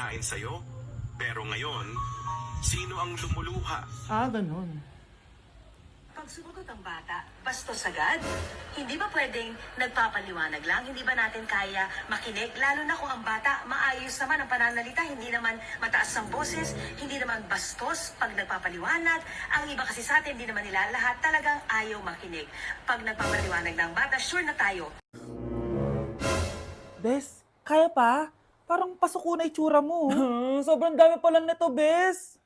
pagkain sa'yo. Pero ngayon, sino ang lumuluha? Ganun. Pag sumagot ang bata, bastos agad. Hindi ba pwedeng nagpapaliwanag lang? Hindi ba natin kaya makinig? Lalo na kung ang bata, maayos naman ang pananalita, hindi naman mataas ang boses, hindi naman bastos pag nagpapaliwanag. Ang iba kasi sa atin, hindi naman nila lahat talagang ayaw makinig. Pag nagpapaliwanag ng bata, sure na tayo. Bes, kaya pa? Parang pasuko na itsura mo. Sobrang dami pa lang nito, Bes.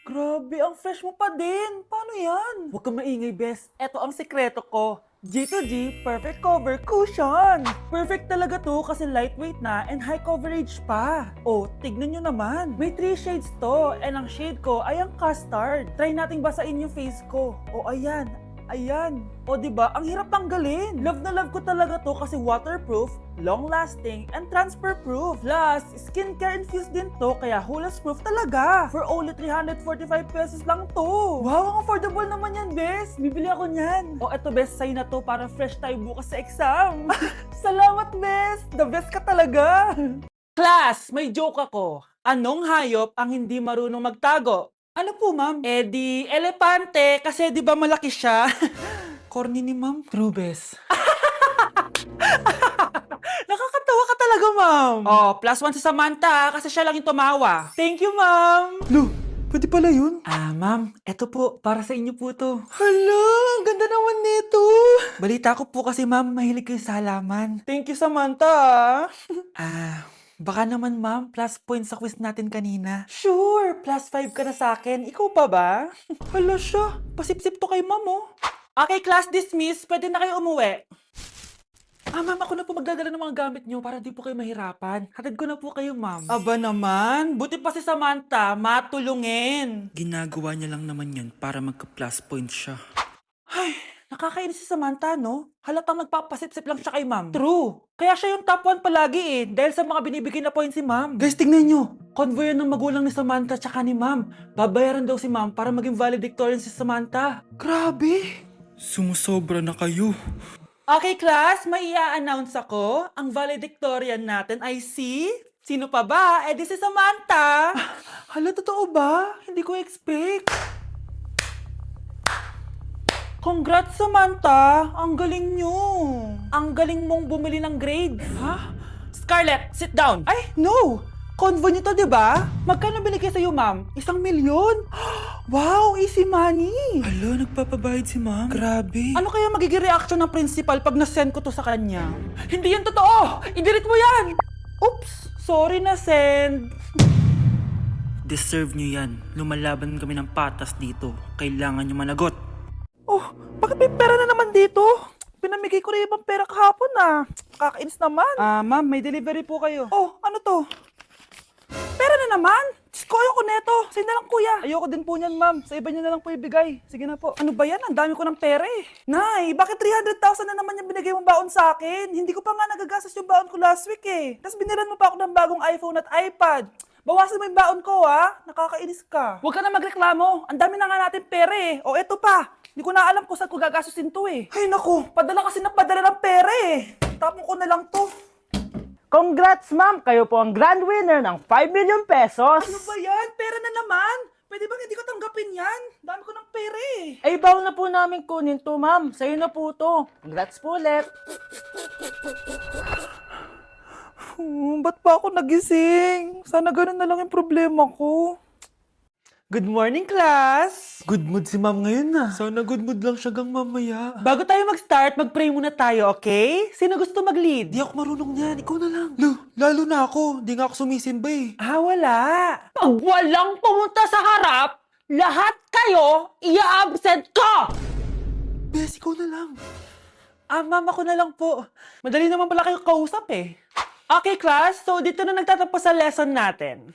Grabe, ang fresh mo pa din. Paano yan? Huwag kang maingay, Bes. Eto ang sekreto ko. G2G Perfect Cover Cushion. Perfect talaga to kasi lightweight na and high coverage pa. Oh, tignan nyo naman. May 3 shades to and ang shade ko ay ang custard. Try nating basain yung face ko. Oh, ayan. Ayan. O diba, ang hirap tanggalin. Love na love ko talaga to kasi waterproof, long-lasting, and transfer-proof. Plus, skincare infused din to kaya hulas-proof talaga. For only 345 pesos lang to. Wow, ang affordable naman yan, Bes. Bibili ako niyan. O eto, Bes, sa'yo na to para fresh tayo bukas sa exam. Salamat, Bes. The best ka talaga. Class, may joke ako. Anong hayop ang hindi marunong magtago? Ano po, ma'am? Di elepante kasi di ba malaki siya? Corny ni ma'am. True, Bes. Nakakatawa ka talaga, ma'am. Oh, +1 sa Samantha kasi siya lang yung tumawa. Thank you, ma'am. Lu, pwede pala yun? Ma'am, eto po, para sa inyo po to. Hala, ang ganda naman nito. Balita ko po kasi, ma'am, mahilig kayo sa halaman. Thank you, Samantha. Baka naman, ma'am, plus points sa quiz natin kanina. Sure, +5 ka na sa akin. Ikaw pa ba? Hala siya, pasip-sip to kay ma'am, oh. Okay, class dismiss. Pwede na kayo umuwi. Ma'am, ako na po magdadala ng mga gamit nyo para di po kayo mahirapan. Hatid ko na po kayo, ma'am. Aba naman, buti pa si Samantha, matulungin. Ginagawa niya lang naman yan para magka-plus points siya. Ay, nakakainis si Samantha, no? Halatang nagpapasip-sip lang siya kay ma'am. True. Kaya siya yung top 1 palagi eh, dahil sa mga binibigay na points si ma'am. Guys, tingnan nyo. Convoy yan ng magulang ni Samantha tsaka ni ma'am. Babayaran daw si ma'am para maging valedictorian si Samantha. Grabe. Sumusobra na kayo. Okay, class, may i-announce ako. Ang valedictorian natin ay si... Sino pa ba? Di si Samantha. Hala, totoo ba? Hindi ko expect. Congrats, Samantha! Ang galing nyo! Ang galing mong bumili ng grades. Ha? Scarlett, sit down! Ay, no! Convo nyo to, diba? Magkano binigay sa'yo, ma'am? 1,000,000? Wow, easy money! Hala, nagpapabayad si ma'am. Grabe. Ano kaya magiging reaction ng principal pag nasend ko to sa kanya? Hindi yan totoo! I-delete mo yan! Oops! Sorry na send. Deserve nyo yan. Lumalaban kami ng patas dito. Kailangan nyo managot. Oh, bakit may pera na naman dito? Pinamigay ko na ibang pera kahapon Kakainis naman. Ma'am, may delivery po kayo. Oh, ano to? Pera na naman? Diyos ko, ayoko neto. Sa'yo na lang, kuya. Ayoko din po niyan, ma'am. Sa iba niyo na lang po ibigay. Sige na po. Ano ba yan? Ang dami ko ng pera eh. Nay, bakit 300,000 na naman yung binigay mong baon sa akin? Hindi ko pa nga nagagastos yung baon ko last week eh. Tapos binilan mo pa ako ng bagong iPhone at iPad. Bawasan mo yung baon ko Nakakainis ka. Huwag ka na magreklamo. Ang dami na nga natin pera eh. O eto pa. Hindi ko na alam kung saan ko gagastusin to eh. Ay naku, padala kasi ng padala ng pera eh. Tapon ko na lang to. Congrats, ma'am! Kayo po ang grand winner ng 5 million pesos! Ano ba yan? Pera na naman? Pwede bang hindi ko tanggapin yan? Dami ko ng pera eh. Ay, baw na po namin kunin to, ma'am. Sa'yo na po to. Congrats po ulit. Ba't pa ako nagising? Sana ganun na lang yung problema ko. Good morning, class! Good mood si ma'am ngayon Sana good mood lang siya gang mamaya. Bago tayo mag-start, mag-pray muna tayo, okay? Sino gusto mag-lead? Di ako marunong yan, ikaw na lang. Lalo na ako, di nga ako sumisimba eh. Wala. Pag walang pumunta sa harap, lahat kayo i-absent ko! Bes, ikaw na lang. Ma'am, ako na lang po. Madali naman pala kayo kausap eh. Okay, class. So, dito na nagtatapos sa lesson natin.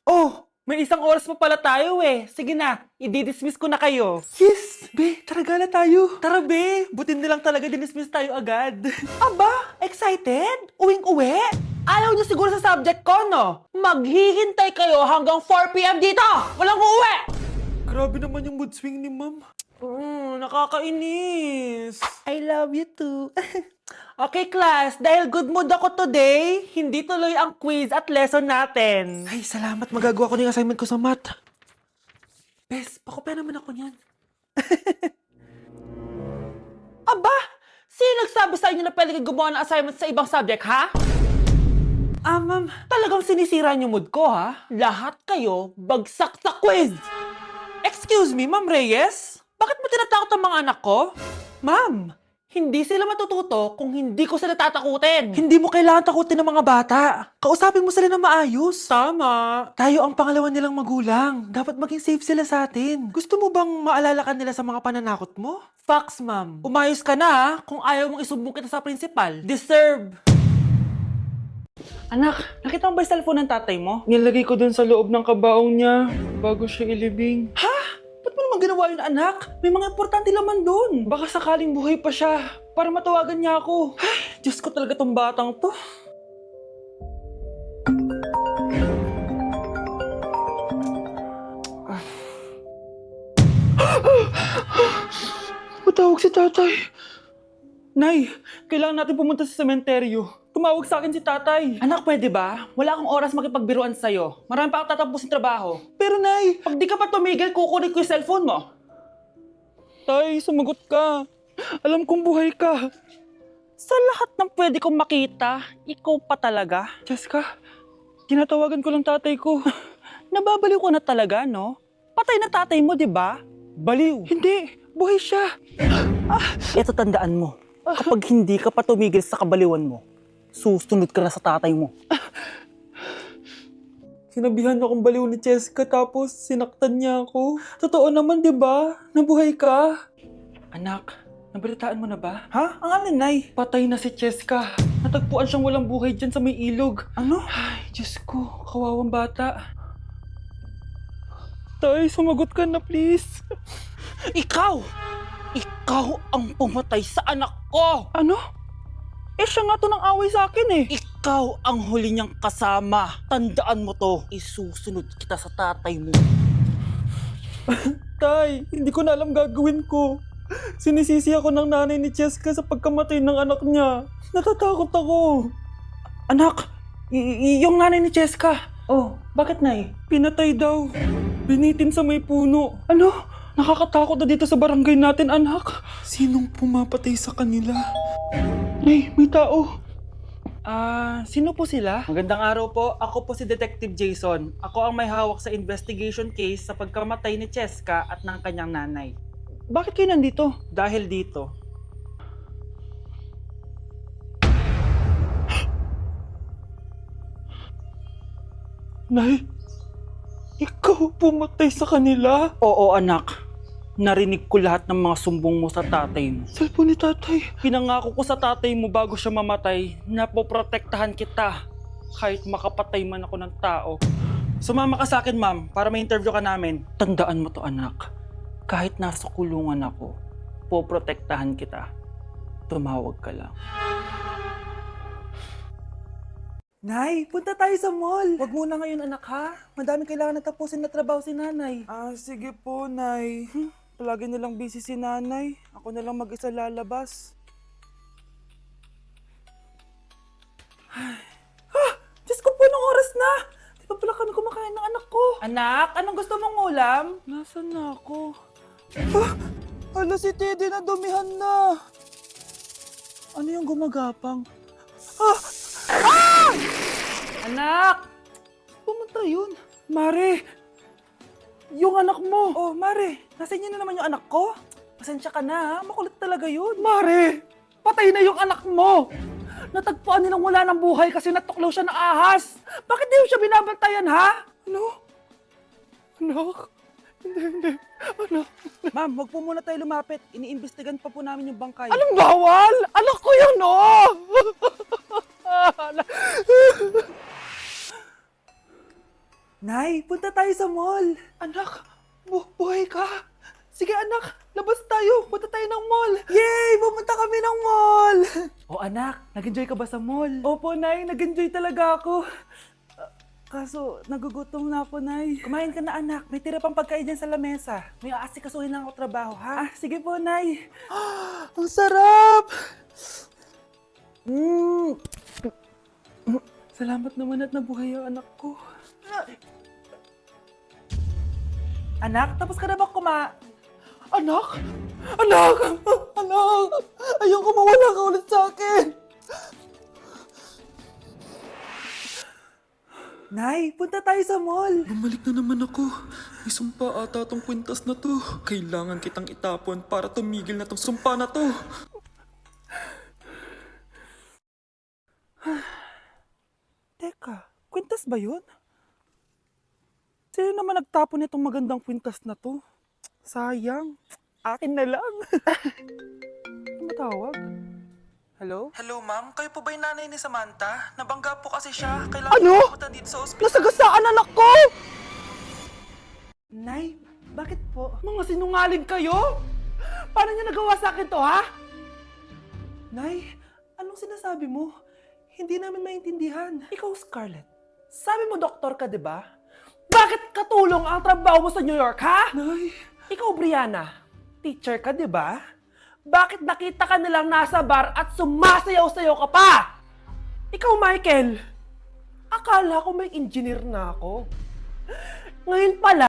Oh, may 1 oras pa pala tayo eh. Sige na, i-dismiss ko na kayo. Yes! Be, tara gala tayo. Tara be, butin nilang talaga dinismiss tayo agad. Aba, excited? Uwing-uwi? Ayaw niyo siguro sa subject ko, no? Maghihintay kayo hanggang 4 p.m. dito! Walang uuwi! Grabe naman yung mood swing ni ma'am. Nakakainis. I love you too. Okay, class, dahil good mood ako today, hindi tuloy ang quiz at lesson natin. Ay, salamat. Magagawa ko na yung assignment ko sa math. Bes, pakopya naman ako niyan. Aba, sino nagsabi sa inyo na pwede kayo gumawa ng assignment sa ibang subject, ha? Ma'am. Talagang sinisira niyo mood ko, ha? Lahat kayo bagsak sa quiz! Excuse me, Ma'am Reyes? Bakit mo tinatakot ang mga anak ko? Ma'am, Hindi sila matututo kung hindi ko sila tatakutin. hindi mo kailangan takutin ng mga bata. Kausapin mo sila na maayos. Tama. Tayo ang pangalawa nilang magulang. Dapat maging safe sila sa atin. Gusto mo bang maalala ka nila sa mga pananakot mo? Facts, ma'am. Umayos ka na ha, kung ayaw mong isumbong kita sa principal. Deserve. Anak, nakita mo ba yung cellphone ng tatay mo? Nilagay ko dun sa loob ng kabaong niya bago siya ilibing. Ha? Ba't mo naman ginawa yun, anak? May mga importante laman dun. Baka sakaling buhay pa siya para matawagan niya ako. Ay, Diyos ko talaga tong batang to. Matawag si tatay. Nay, kailangan natin pumunta sa sementeryo. Tumawag sa akin si tatay. Anak, pwede ba? Wala akong oras makipagbiruan sa'yo. Marami pa akong tatapusin trabaho. Pero nay, pag di ka pa tumigil, kukunin ko yung cellphone mo. Tay, sumagot ka. Alam kong buhay ka. Sa lahat ng pwede kong makita, ikaw pa talaga. Jessica, tinatawagan ko lang tatay ko. Nababaliw ko na talaga, no? Patay na tatay mo, di ba? Baliw. Hindi, buhay siya. Ito tandaan mo, kapag hindi ka pa tumigil sa kabaliwan mo, susunod ka na sa tatay mo. Sinabihan akong baliw ni Jessica tapos sinaktan niya ako. Totoo naman, di ba? Nabuhay ka. Anak, nabalitaan mo na ba? Ha? Ang alin, Nay? Patay na si Cheska. Natagpuan siyang walang buhay dyan sa may ilog. Ano? Ay, Diyos ko, kawawang bata. Tay, sumagot ka na please. Ikaw! Ikaw ang pumatay sa anak ko! Ano? Eh siya nga to ng away sa akin eh. Ikaw ang huli niyang kasama. Tandaan mo to. Isusunod kita sa tatay mo. Tay, hindi ko na alam gagawin ko. Sinisisi ako ng nanay ni Cheska sa pagkamatay ng anak niya. Natatakot ako. Anak, yung nanay ni Cheska. Oh, bakit nay? Pinatay daw. Binitin sa may puno. Ano? Nakakatakot na dito sa barangay natin, anak. Sinong pumapatay sa kanila? Nay, may tao. Sino po sila? Magandang araw po. Ako po si Detective Jason. Ako ang may hawak sa investigation case sa pagkamatay ni Cheska at ng kanyang nanay. Bakit kayo nandito? Dahil dito. Nay, ikaw pumatay sa kanila? Oo, anak. Narinig ko lahat ng mga sumbong mo sa tatay mo. Cellphone ni tatay. Pinangako ko sa tatay mo bago siya mamatay na poprotektahan kita kahit makapatay man ako ng tao. Sumama ka sa akin, ma'am, para may interview ka namin. Tandaan mo to, anak. Kahit nasa kulungan ako, poprotektahan kita. Tumawag ka lang. Nay, punta tayo sa mall. Wag muna ngayon, anak, ha? Madami kailangan na tapusin na trabaho si nanay. Sige po, nay. Palagi nilang busy si nanay. Ako na lang mag-isa lalabas. Diyos ko po, anong oras na? Di pa pala kami kumakain ng anak ko. Anak, anong gusto mong ulam? Nasaan na ako? Hala, si Teddy na dumihan na. Ano yung gumagapang? Anak! Pumunta yun. Mare! Yung anak mo! Oh, Mare! Nasa inyo na naman yung anak ko? Pasensya ka na ha, makulit talaga yun. Mare! Patay na yung anak mo! Natagpuan nilang wala ng buhay kasi natuklaw siya ng ahas! Bakit di mo siya binabantayan ha? Ano? Anak? Hindi. Anak? Ma'am, wag po muna tayo lumapit. Iniimbestigan pa po namin yung bangkay. Anong bawal? Anak ko yun, no! Nay, punta tayo sa mall. Anak, buhay ka. Sige anak, labas tayo. Punta tayo ng mall. Yay! Pumunta kami ng mall. Oh anak, nag-enjoy ka ba sa mall? Opo, Nay. Nag-enjoy talaga ako. Kaso, nagugutom na ako, Nay. Kumain ka na, anak. May tira pang pagkain dyan sa lamesa. May aasikasuhin lang ako trabaho, ha? Sige po, Nay. Ang sarap! Salamat naman at nabuhay ang anak ko. Anak, tapos ka na ba Anak? Anak! Anak! Ayoko mawala ka ulit sa akin! Nay, punta tayo sa mall. Bumalik na naman ako. May sumpa ata tong kwintas na to. Kailangan kitang itapon para tumigil na tong sumpa na to. Teka, kwintas ba yun? Sino naman nagtapon itong magandang kwintas na to? Sayang. Akin na lang. Ano matawag? Hello? Hello ma'am, kayo po ba yung nanay ni Samantha? Nabangga po kasi siya. Kailangan Ano? pumunta dito sa ospital. Nasagasaan anak ko! Nay, bakit po? Mga sinungaling kayo? Paano niya nagawa sa akin to, ha? Nay, anong sinasabi mo? Hindi namin maintindihan. Ikaw, Scarlett, sabi mo doktor ka, di ba? Bakit katulong ang trabaho mo sa New York, ha? Nay. Ikaw, Brianna, teacher ka, di ba? Bakit nakita ka nilang nasa bar at sumasayaw-sayaw ka pa? Ikaw, Michael, akala ko may engineer na ako. Ngayon pala,